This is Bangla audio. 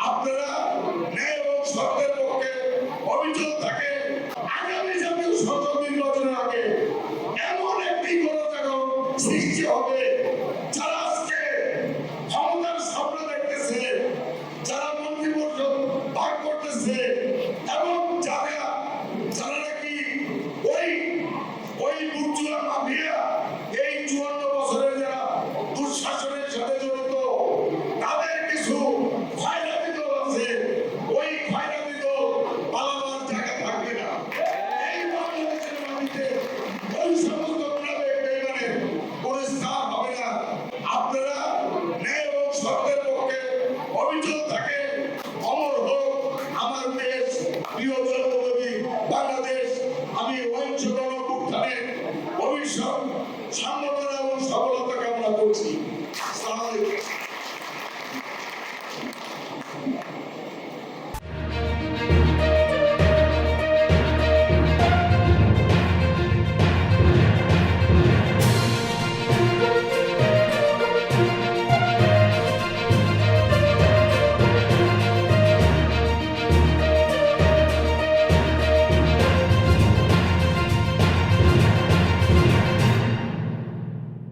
আপনারা ন্যায় এবং সত্যের পক্ষে অবিচল থাকে। আগামী জাতীয় সংসদ নির্বাচনের আগে এমন একটি গণজাগরণ সৃষ্টি হবে, যারা আজকে ক্ষমতার স্বপ্ন দেখতেছে, যারা মন্ত্রিপরিষদ ভাগ করতেছে এবং যারা নাকি ওই বুর্জুয়া মাফিয়া এই 54 বছরের যারা দুঃশাসনের সাথে জড়িত, তাদের কিছু খয়রাতি দল আছে, ওই খয়রাতি দল পালাবার জায়গা থাকবে না। এই বাংলাদেশের মাটিতে ওই সমস্ত বেইমানের কোনো স্থান হবে না। আপনারা ন্যায় এবং সত্যের পক্ষে অবিচল থাকে। অমর হোক আমার দেশ, প্রিয় জন্মভূমি বাংলাদেশ। আমি অহিংস গণঅভ্যুত্থানের ভবিষ্যৎ সম্ভাবনা এবং সফলতা কামনা করছি। আসসালামু আলাইকুম।